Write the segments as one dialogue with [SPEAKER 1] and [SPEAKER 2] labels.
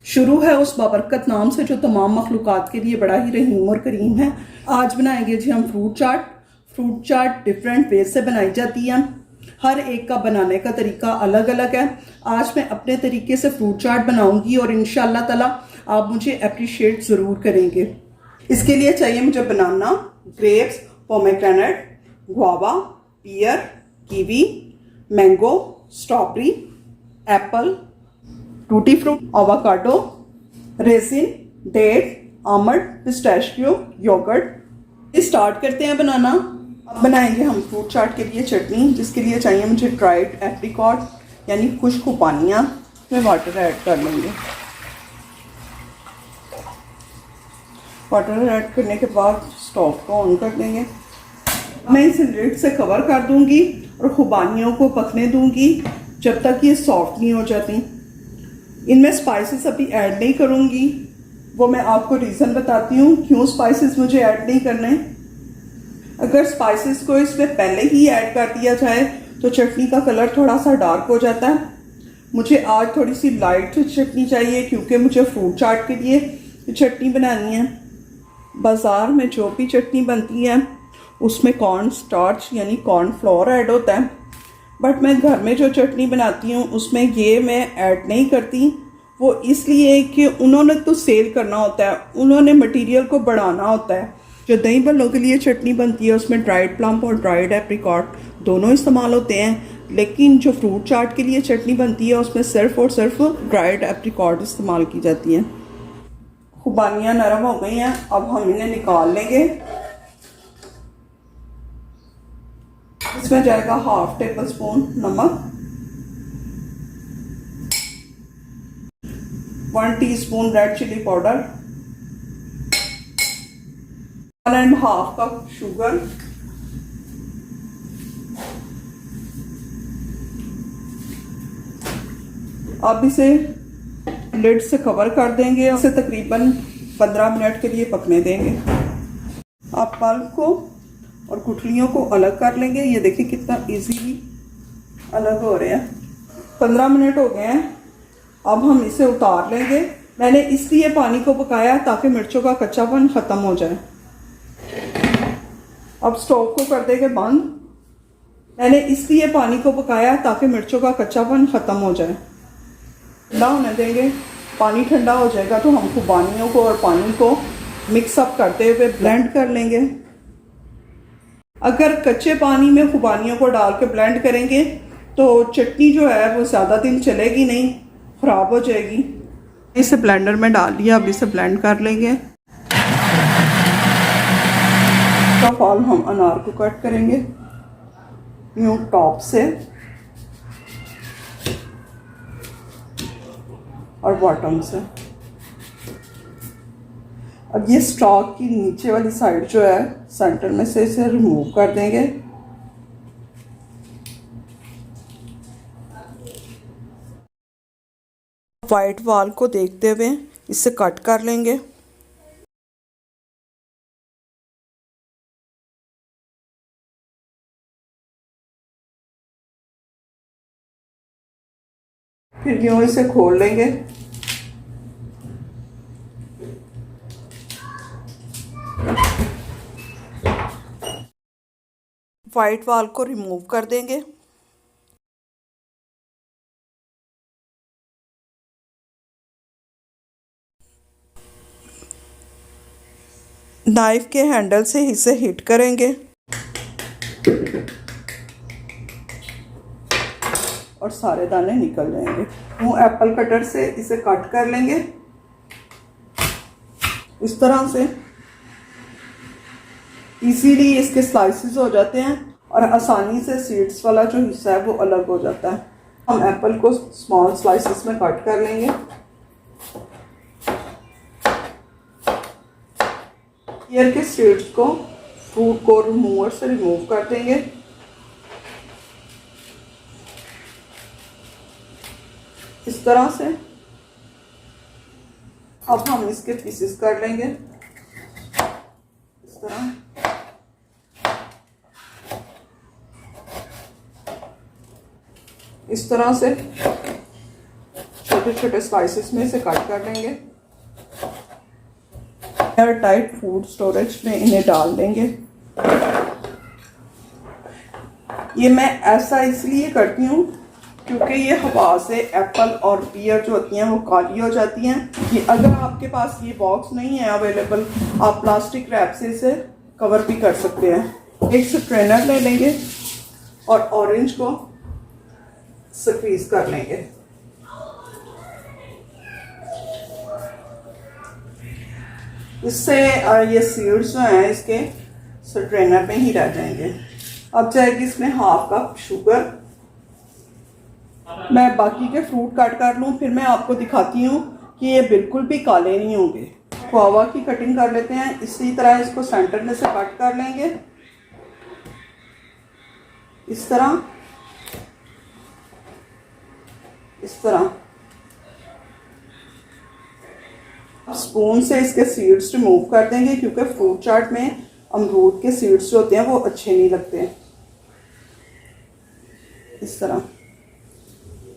[SPEAKER 1] शुरू है उस बाबरकत नाम से जो तमाम मखलूक़ात के लिए बड़ा ही रहीम और करीम है। आज बनाएंगे जी हम फ्रूट चाट। फ्रूट चाट डिफरेंट वे से बनाई जाती है, हर एक का बनाने का तरीका अलग अलग है। आज मैं अपने तरीके से फ्रूट चाट बनाऊंगी और इंशाअल्लाह ताला आप मुझे अप्रिशिएट ज़रूर करेंगे। इसके लिए चाहिए मुझे banana, grapes, pomegranate, guava, pear, kiwi, mango, strawberry, apple, tutti frutti, avocado, raisin, date, almond, pistachio, yogurt. Start करते हैं बनाना। अब बनाएंगे हम फ्रूट चाट के लिए चटनी, जिसके लिए चाहिए मुझे ड्राइड एप्रिकॉट यानी खुश्क खुबानियाँ। इसमें वाटर ऐड कर लेंगे। वाटर ऐड करने के बाद स्टोव को ऑन कर देंगे। मैं इसे लिड से कवर कर दूंगी और खुबानियों को पकने दूंगी जब तक ये सॉफ्ट नहीं हो जाती। इनमें स्पाइसेस अभी ऐड नहीं करूंगी, वो मैं आपको रीज़न बताती हूँ क्यों स्पाइसेस मुझे ऐड नहीं करने। अगर स्पाइसेस को इसमें पहले ही ऐड कर दिया जाए तो चटनी का कलर थोड़ा सा डार्क हो जाता है। मुझे आज थोड़ी सी लाइट चटनी चाहिए क्योंकि मुझे फ्रूट चाट के लिए चटनी बनानी है। बाज़ार में जो भी चटनी बनती है उसमें कॉर्न स्टार्च यानी कॉर्न फ्लोर ऐड होता है, बट मैं घर में जो चटनी बनाती हूँ उसमें ये मैं ऐड नहीं करती। वो इसलिए कि उन्होंने तो सेल करना होता है, उन्होंने मटेरियल को बढ़ाना होता है। जो दही भल्लों के लिए चटनी बनती है उसमें ड्राइड प्लम और ड्राइड एप्रिकॉट दोनों इस्तेमाल होते हैं, लेकिन जो फ्रूट चाट के लिए चटनी बनती है उसमें सिर्फ और सिर्फ ड्राइड एप्रिकॉट इस्तेमाल की जाती हैं। खुबानियाँ नरम हो गई हैं, अब हम इन्हें निकाल लेंगे। इसमें जाएगा 1/2 टेबल स्पून नमक, 1 teaspoon red chilli powder, 1.5 cup sugar, अब इसे लिड से कवर कर देंगे। इसे तकरीबन 15 मिनट के लिए पकने देंगे। आप पल्प को और गुठलियों को अलग कर लेंगे। ये देखिए कितना इजीली अलग हो रहे हैं। 15 मिनट हो गए हैं, अब हम इसे उतार लेंगे। मैंने इसलिए पानी को पकाया ताकि मिर्चों का कच्चापन ख़त्म हो जाए। अब स्टोव को कर देंगे बंद। मैंने इसलिए पानी को पकाया ताकि मिर्चों का कच्चापन ख़त्म हो जाए। ठंडा होने देंगे। पानी ठंडा हो जाएगा तो हम खुबानियों को और पानी को मिक्सअप करते हुए ब्लेंड कर लेंगे। अगर कच्चे पानी में खुबानियों को डाल के ब्लेंड करेंगे तो चटनी जो है वो ज़्यादा दिन चलेगी नहीं, ख़राब हो जाएगी। इसे ब्लेंडर में डाल लिया, अब इसे ब्लेंड कर लेंगे। फर्स्ट ऑफ ऑल हम अनार को कट करेंगे यूँ टॉप से और बॉटम से। अब ये स्टॉक की नीचे वाली साइड जो है सेंटर में से इसे रिमूव कर देंगे। वाइट वाल को देखते हुए इसे कट कर लेंगे। फिर यूँ इसे खोल लेंगे। वाइट वाल को रिमूव कर देंगे। नाइफ के हैंडल से इसे हिट करेंगे और सारे दाने निकल जाएंगे। वो एप्पल कटर से इसे कट कर लेंगे इस तरह से। इजीली इसके स्लाइसेस हो जाते हैं और आसानी से सीड्स वाला जो हिस्सा है वो अलग हो जाता है। हम एप्पल को स्मॉल स्लाइसेस में कट कर लेंगे। ईयर के सीड्स को फ्रूट को रिमूवर से रिमूव कर देंगे। इस तरह से अब हम इसके पीसेस कर लेंगे इस तरह। इस तरह से छोटे छोटे छोटे स्लाइसेस में इसे कट कर लेंगे। एयर टाइट फूड स्टोरेज में इन्हें डाल देंगे। ये मैं ऐसा इसलिए करती हूँ क्योंकि ये हवा से एप्पल और पियर जो होती हैं वो काली हो जाती हैं। ये अगर आपके पास ये बॉक्स नहीं है अवेलेबल, आप प्लास्टिक रैप से इसे कवर भी कर सकते हैं। एक स्ट्रेनर ले लेंगे और ऑरेंज को स्क्वीज कर लेंगे। इससे ये सीड्स जो हैं इसके स्ट्रेनर में ही रह जाएंगे। अब जाएगी इसमें हाफ कप शुगर। मैं बाकी के फ्रूट काट कर लूँ, फिर मैं आपको दिखाती हूँ कि ये बिल्कुल भी काले नहीं होंगे। गुआवा की कटिंग कर लेते हैं। इसी तरह इसको सेंटर में से कट कर लेंगे, इस तरह इस तरह। स्पून से इसके सीड्स रिमूव कर देंगे क्योंकि फ्रूट चाट में अमरूद के सीड्स जो होते हैं वो अच्छे नहीं लगते। इस तरह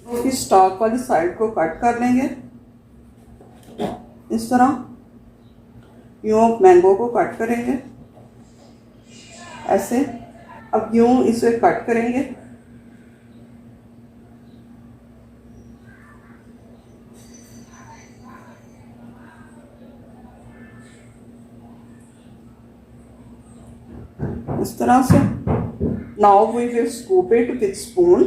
[SPEAKER 1] उसकी स्टॉक वाली साइड को कट कर लेंगे, इस तरह। यूं मैंगो को कट करेंगे ऐसे। अब यूं इसे कट करेंगे। इस तरह से। Now we will scoop it with spoon,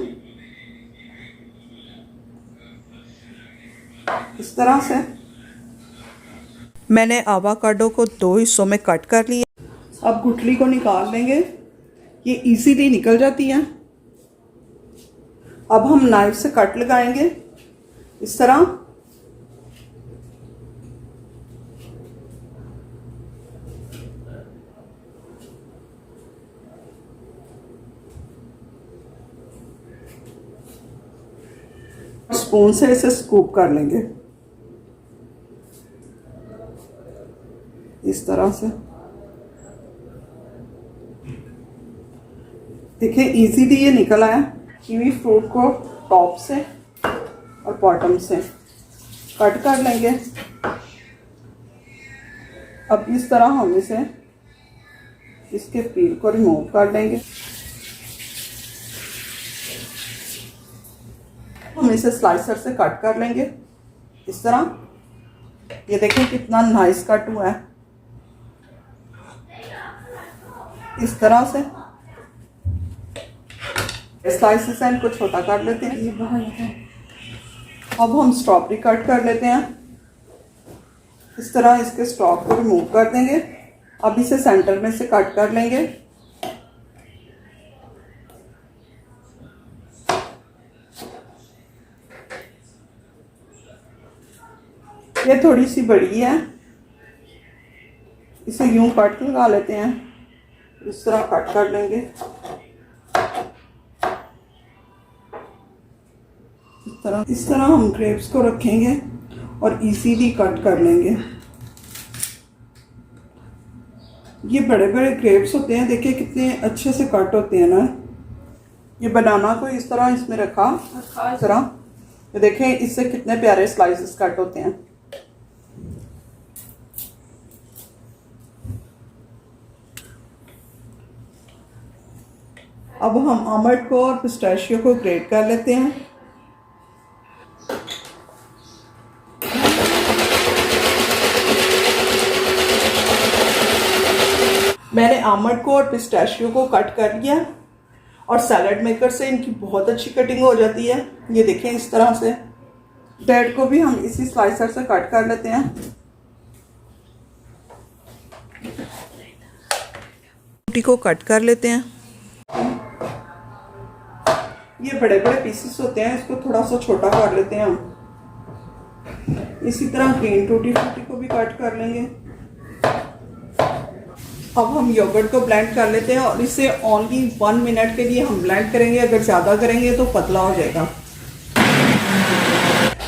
[SPEAKER 1] इस तरह से। मैंने आवाकाडो को 2 हिस्सों में कट कर लिया। अब गुठली को निकाल लेंगे, ये इजीली निकल जाती है। अब हम नाइफ से कट लगाएंगे इस तरह। स्पून से इसे स्कूप कर लेंगे इस तरह से। देखिए इजीली ये निकल आया। कीवी फ्रूट को टॉप से और बॉटम से कट कर लेंगे। अब इस तरह हम इसे इसके पील को रिमूव कर लेंगे। हम इसे स्लाइसर से कट कर लेंगे इस तरह। ये देखें कितना नाइस कट हुआ है इस तरह से। स्लाइसेस हैं, इनको छोटा कर लेते हैं। ये बाहर है। अब हम स्ट्रॉबेरी कट कर लेते हैं इस तरह। इसके स्टॉक को रिमूव कर देंगे। अब इसे सेंटर में से कट कर लेंगे। ये थोड़ी सी बड़ी है, इसे यूं कट लगा लेते हैं, इस तरह कट कर लेंगे इस तरह हम ग्रेप्स को रखेंगे और इजीली कट कर लेंगे। ये बड़े बड़े ग्रेप्स होते हैं, देखिए कितने अच्छे से कट होते हैं ना। ये बनाना को इस तरह इसमें रखा इस तरह, ये देखें इससे कितने प्यारे स्लाइसेस कट होते हैं। अब हम आमंड को और पिस्ताशियो को ग्रेट कर लेते हैं। मैंने आमंड को और पिस्ताशियो को कट कर लिया और सैलेड मेकर से इनकी बहुत अच्छी कटिंग हो जाती है। ये देखें इस तरह से। ब्रेड को भी हम इसी स्लाइसर से कट कर लेते हैं। रोटी को कट कर लेते हैं। ये बड़े बड़े पीसेस होते हैं, इसको थोड़ा सा छोटा कर लेते हैं हम। इसी तरह ग्रीन टूटी फ्रूटी को भी कट कर लेंगे। अब हम योगर्ट को ब्लेंड कर लेते हैं और इसे ओनली 1 मिनट के लिए हम ब्लेंड करेंगे। अगर ज़्यादा करेंगे तो पतला हो जाएगा।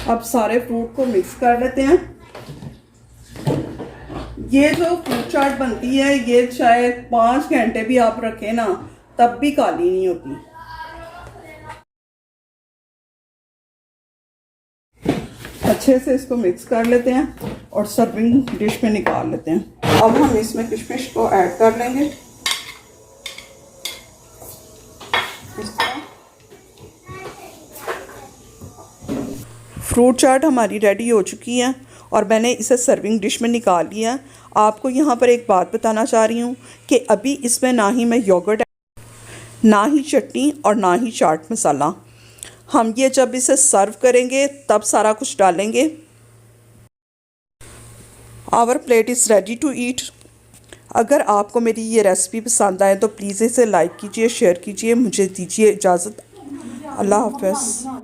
[SPEAKER 1] अब सारे फ्रूट को मिक्स कर लेते हैं। ये जो फ्रूट चाट बनती है ये चाहे 5 घंटे भी आप रखें ना तब भी काली नहीं होती। अच्छे से इसको मिक्स कर लेते हैं और सर्विंग डिश में निकाल लेते हैं। अब हम इसमें किशमिश को ऐड कर लेंगे। इस तरह फ्रूट चाट हमारी रेडी हो चुकी है और मैंने इसे सर्विंग डिश में निकाल लिया। आपको यहाँ पर एक बात बताना चाह रही हूँ कि अभी इसमें ना ही मैं योगर्ट, ना ही चटनी और ना ही चाट मसाला, हम ये जब इसे सर्व करेंगे तब सारा कुछ डालेंगे। Our plate is ready to eat. अगर आपको मेरी ये रेसिपी पसंद आए तो प्लीज़ इसे लाइक कीजिए, शेयर कीजिए। मुझे दीजिए इजाज़त। अल्लाह हाफ़िज़।